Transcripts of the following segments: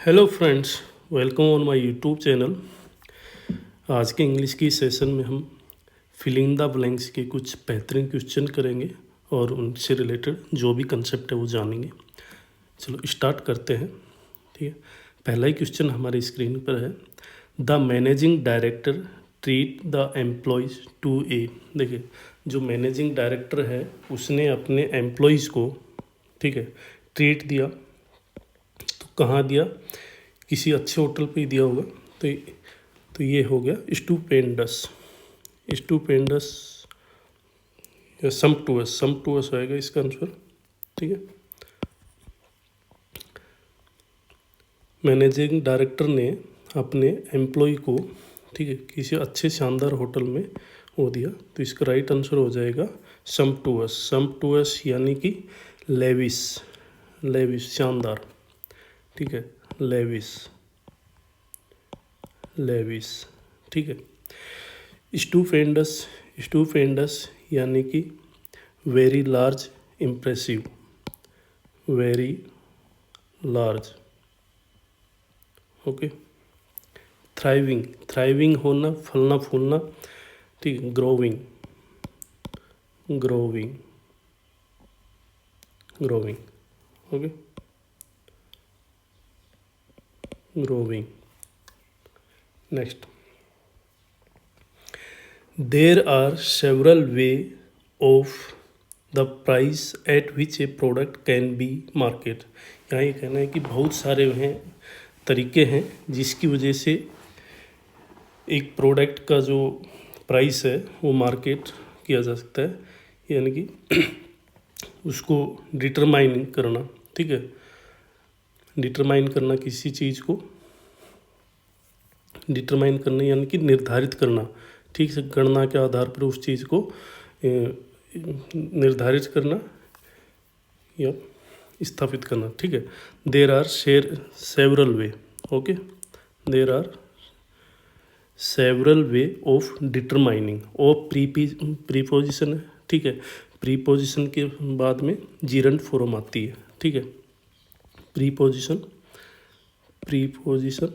Hello friends, welcome on my YouTube channel. आज के English की सेशन में हम फिलिंग द ब्लैंक्स के कुछ बेहतरीन क्वेश्चन करेंगे और उनसे रिलेटेड जो भी कंसेप्ट है वो जानेंगे। चलो स्टार्ट करते हैं। ठीक है, पहला ही क्वेश्चन हमारी स्क्रीन पर है। The managing director treat the employees to a. देखिए, जो मैनेजिंग डायरेक्टर है उसने अपने एम्प्लॉयज़ को, ठीक है, ट्रीट दिया। तो कहाँ दिया? किसी अच्छे होटल पे ही दिया होगा। तो ये हो गया स्टूपेंडस। स्टूपेंडस या समटूअस आएगा इसका आंसर। ठीक है, मैनेजिंग डायरेक्टर ने अपने एम्प्लॉय को, ठीक है, किसी अच्छे शानदार होटल में वो दिया। तो इसका राइट आंसर हो जाएगा समटूअस। समटूअस यानी कि लेविस। लेविस शानदार। ठीक है, लेविस। लेविस। ठीक है, स्टूपेंडस। स्टूपेंडस यानी कि very large, impressive. Very large. Okay. Thriving. Thriving होना, फलना फूलना। ठीक है, growing. Growing. Growing. Okay, growing. Next, there are several way of the price at which a product can be market. यहाँ ये कहना है कि बहुत सारे हैं तरीके हैं जिसकी वजह से एक प्रोडक्ट का जो प्राइस है वो मार्केट किया जा सकता है, यानी कि उसको डिटरमाइन करना। ठीक है, डिटरमाइन करना, किसी चीज़ को डिटरमाइन करना यानी कि निर्धारित करना। ठीक से गणना के आधार पर उस चीज़ को निर्धारित करना या स्थापित करना। ठीक है, there are several way. Okay, there are several way of determining. Of preposition है। ठीक है, प्रीपोजिशन के बाद में जीरंड फॉर्म आती है। ठीक है, प्रीपोजिशन, प्रीपोजिशन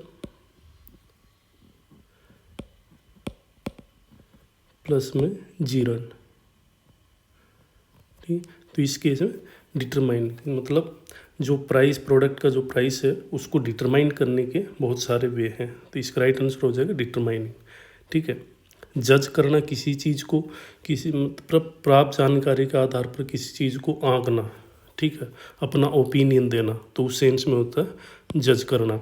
प्लस में जीरंड। ठीक, तो इस केस में डिटरमाइन मतलब जो प्राइस, प्रोडक्ट का जो प्राइस है उसको डिटरमाइन करने के बहुत सारे वे हैं। तो इसका राइट आंसर हो जाएगा डिटरमाइनिंग। ठीक है, जज करना, किसी चीज़ को, किसी मतलब प्राप्त जानकारी के आधार पर किसी चीज़ को आंकना। ठीक है, अपना ओपिनियन देना, तो उस सेंस में होता है जज करना।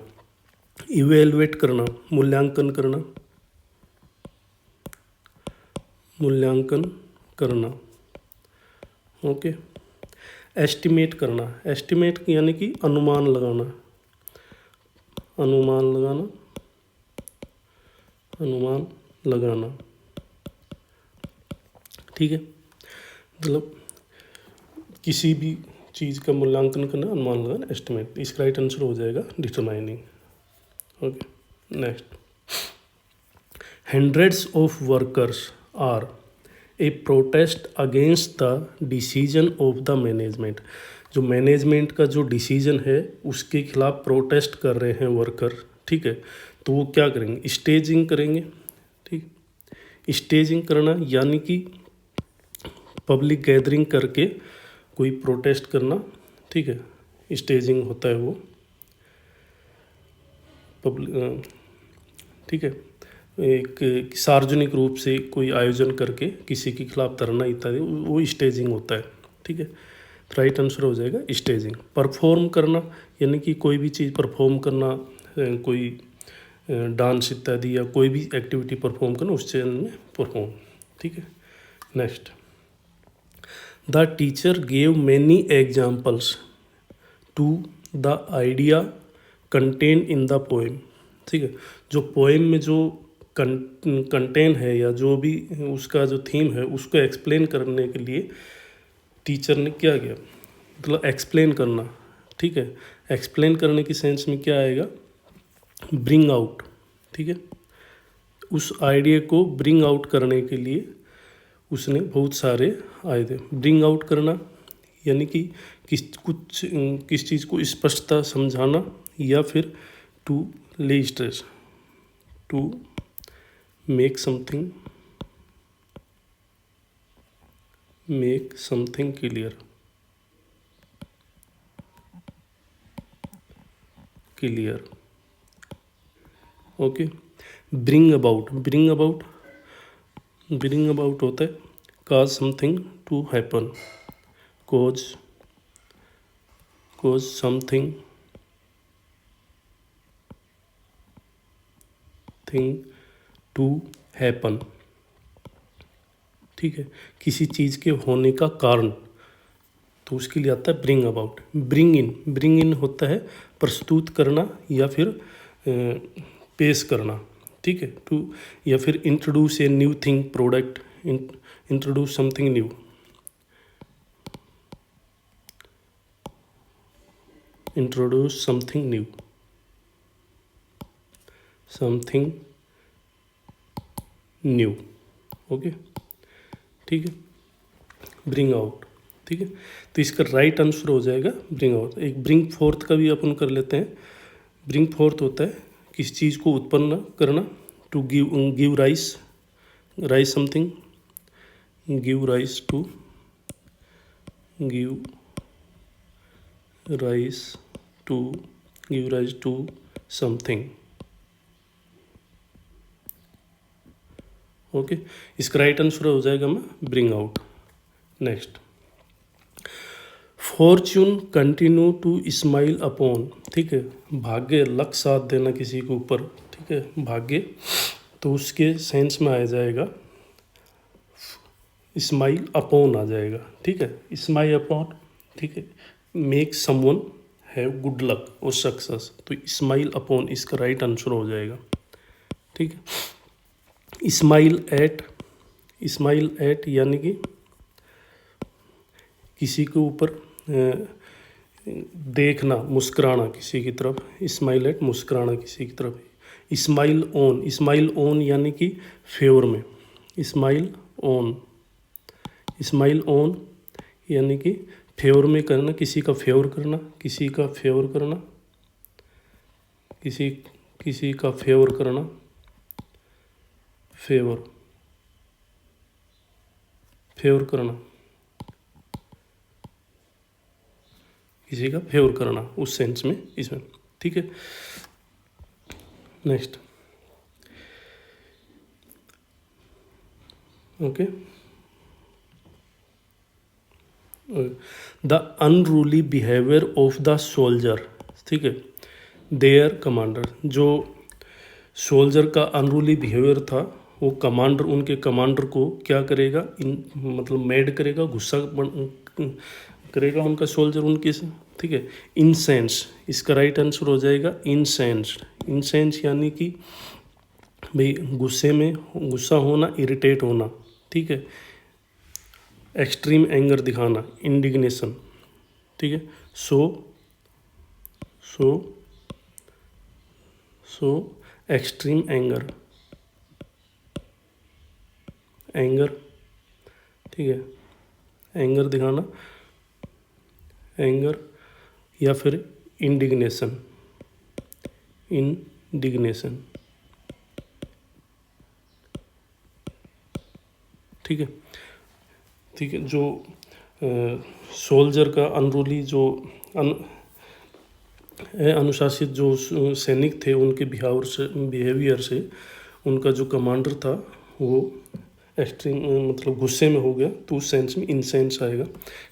इवेलुएट करना, मूल्यांकन करना। मूल्यांकन करना। ओके। एस्टिमेट करना। एस्टिमेट यानी कि अनुमान लगाना। अनुमान लगाना। अनुमान लगाना। ठीक है, मतलब किसी भी चीज़ का मूल्यांकन करना, अनुमान लगाना, एस्टिमेट। इसका राइट आंसर हो जाएगा determining. Okay, next, hundreds of workers are a protest against the decision of the management. जो मैनेजमेंट का जो डिसीजन है उसके खिलाफ प्रोटेस्ट कर रहे हैं वर्कर। ठीक है, तो वो क्या करेंगे? स्टेजिंग करेंगे। ठीक, स्टेजिंग करना यानी कि पब्लिक गैदरिंग करके कोई प्रोटेस्ट करना। ठीक है, स्टेजिंग होता है वो पब्लिक। ठीक है, एक सार्वजनिक रूप से कोई आयोजन करके किसी के खिलाफ धरना इत्यादि, वो स्टेजिंग होता है। ठीक है, तो राइट आंसर हो जाएगा स्टेजिंग। परफॉर्म करना यानी कि कोई भी चीज़ परफॉर्म करना, कोई डांस इत्यादि या कोई भी एक्टिविटी परफॉर्म करना, उस चैनल में परफॉर्म। ठीक है, next, the teacher gave many examples to the idea contain in the poem. ठीक है, जो पोएम में जो कंटेन है या जो भी उसका जो थीम है उसको एक्सप्लेन करने के लिए टीचर ने क्या किया? मतलब एक्सप्लेन करना। ठीक है, एक्सप्लेन करने की सेंस में क्या आएगा? Bring out. ठीक है, उस आइडिया को ब्रिंग आउट करने के लिए उसने बहुत सारे आए थे। ब्रिंग आउट करना यानी कि किस चीज़ को स्पष्टता समझाना या फिर to lay stress, to make something clear, okay. Bring about होता है cause something to happen, cause something to happen, ठीक है, किसी चीज़ के होने का कारण, तो उसके लिए आता है ब्रिंग अबाउट। ब्रिंग इन होता है प्रस्तुत करना या फिर पेश करना, ठीक है, टू, या फिर introduce a new thing product, introduce something new, introduce something new, okay, ठीक है, ब्रिंग आउट, ठीक है। तो इसका राइट आंसर हो जाएगा ब्रिंग आउट। एक ब्रिंग फोर्थ का भी अपन कर लेते हैं। ब्रिंग फोर्थ होता है किसी चीज़ को उत्पन्न करना, to give rise something, give rise to something, okay. इसका राइट आंसर हो जाएगा मैं bring out. Next, fortune continue to smile upon, ठीक है, भाग्य लक साथ देना किसी के ऊपर, ठीक है, भाग्य, तो उसके सेंस में आ जाएगा स्माइल अपॉन आ जाएगा, ठीक है, स्माइल अपॉन, ठीक है, make someone have good luck और सक्सेस, तो स्माइल अपॉन इसका राइट आंसर हो जाएगा, ठीक है। स्माइल एट यानी कि किसी के ऊपर देखना, मुस्कुराना किसी की तरफ, स्माइल एट मुस्कुराना किसी की तरफ। स्माइल ऑन यानी कि फेवर में, स्माइल ऑन यानी कि फेवर में करना, किसी का फेवर करना, किसी का फेवर करना, फेवर करना, किसी का फेवर करना, उस सेंस में इसमें, ठीक है। Next, okay, the unruly behaviour of the soldier, ठीक है, देयर कमांडर, जो सोल्जर का अनरूली बिहेवियर था, वो कमांडर, उनके कमांडर को क्या करेगा, मतलब मैड करेगा, गुस्सा करेगा उनका सोल्जर उनके से, ठीक है। इंसेंस, इसका राइट आंसर हो जाएगा इंसेंस यानी कि भाई गुस्सा होना, इरिटेट होना, ठीक है, एक्सट्रीम एंगर दिखाना, इंडिग्नेशन, ठीक है। सो एक्सट्रीम एंगर, ठीक है, एंगर दिखाना, एंगर या फिर इंडिग्नेशन, ठीक है, जो सोल्जर का अनरूली, जो अनुशासित जो सैनिक थे, उनके बिहेवियर से उनका जो कमांडर था वो एक्सट्रीम, मतलब गुस्से में हो गया, तो उस सेंस में इंसेंस आएगा।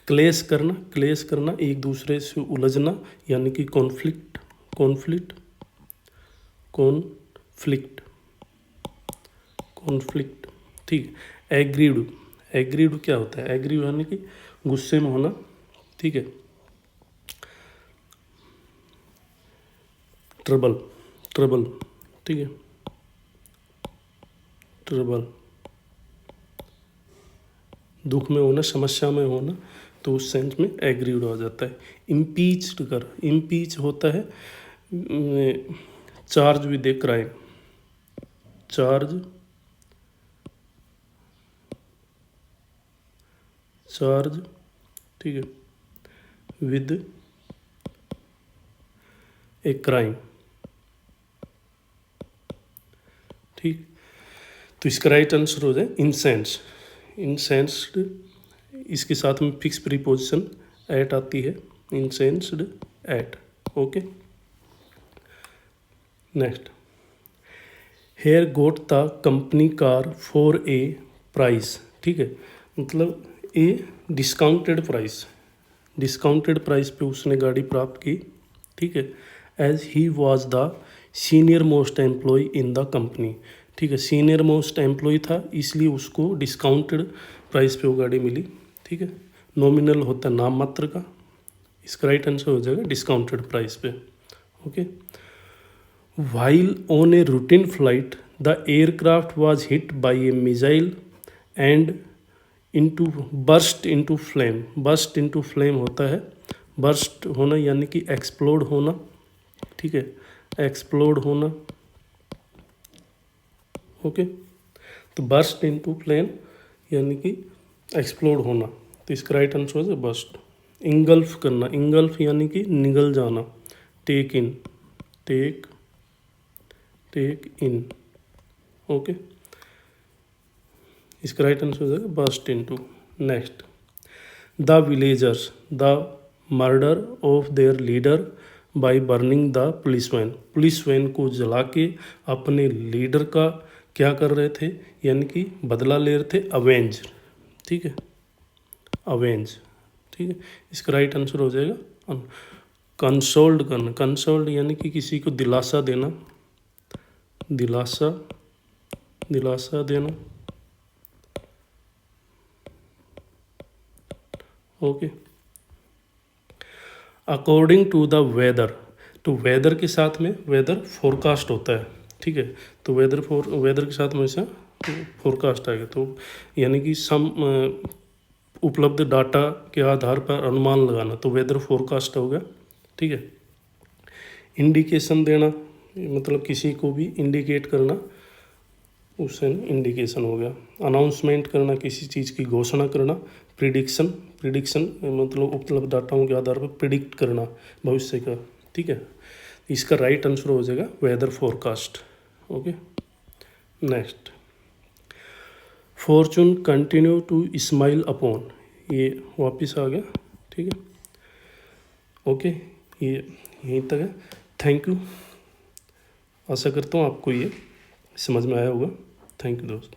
क्लेश करना, एक दूसरे से उलझना, यानी कि कॉन्फ्लिक्ट, ठीक। एग्रीड क्या होता है, एग्रीड यानी कि गुस्से में होना, ठीक है। ट्रबल, ठीक है, ट्रबल, दुख में होना, समस्या में होना, तो उस सेंस में एग्रीड हो जाता है। इम्पीच होता है charge with a crime, charge, ठीक है, विद ए क्राइम, ठीक, तो इसका राइट आंसर हो जाए इंसेंस्ड। इंसेंस्ड, इसके साथ में फिक्स प्रीपोजिशन एट आती है, incensed at. Okay, next, here got the company car for a price. ठीक है, मतलब a discounted price, discounted price पे उसने गाड़ी प्राप्त की। ठीक है, as he was the senior most employee in the company. ठीक है, सीनियर मोस्ट एम्प्लॉय था इसलिए उसको डिस्काउंटेड प्राइस पे वो गाड़ी मिली। ठीक है, नॉमिनल होता है नाम मात्र का, इसका राइट आंसर हो जाएगा डिस्काउंटेड प्राइस पे। Okay, while on a routine flight the aircraft was hit by A missile and into burst into flame. Burst into flame होता है, बर्स्ट होना यानी कि एक्सप्लोड होना। ठीक है, एक्सप्लोड होना। ओके, तो बर्स्ट इनटू फ्लेम यानी कि एक्सप्लोड होना, तो इसका राइट आंसर है बर्स्ट। इंगल्फ करना, इंगल्फ यानी कि निगल जाना। Take in, take in. Okay, इसका राइट आंसर हो जाएगा burst into. Next, the villagers the murder of their leader by burning the police van. Police van को जला के अपने लीडर का क्या कर रहे थे, यानी कि बदला ले रहे थे, अवेंज। ठीक है, अवेंज। ठीक है, इसका राइट आंसर हो जाएगा कंसोल्ड करना। कंसोल्ड यानी कि किसी को दिलासा देना, दिलासा देना। Okay, according to the weather, तो वेदर के साथ में वेदर फोरकास्ट होता है। ठीक है, तो वेदर के साथ में ऐसा फोरकास्ट आएगा, तो यानी कि सम उपलब्ध डाटा के आधार पर अनुमान लगाना, तो वेदर फोरकास्ट हो गया। ठीक है, इंडिकेशन देना, मतलब किसी को भी इंडिकेट करना, उससे इंडिकेशन हो गया। अनाउंसमेंट करना, किसी चीज़ की घोषणा करना। प्रिडिक्शन मतलब उपलब्ध डाटाओं के आधार पर प्रिडिक्ट करना भविष्य का। ठीक है, इसका राइट आंसर हो जाएगा weather forecast. Okay, next, fortune continue to smile upon, ये वापस आ गया। ठीक है, ओके, ये यहीं तक है। थैंक यू, आशा करता हूँ आपको ये समझ में आया होगा। थैंक यू दोस्त।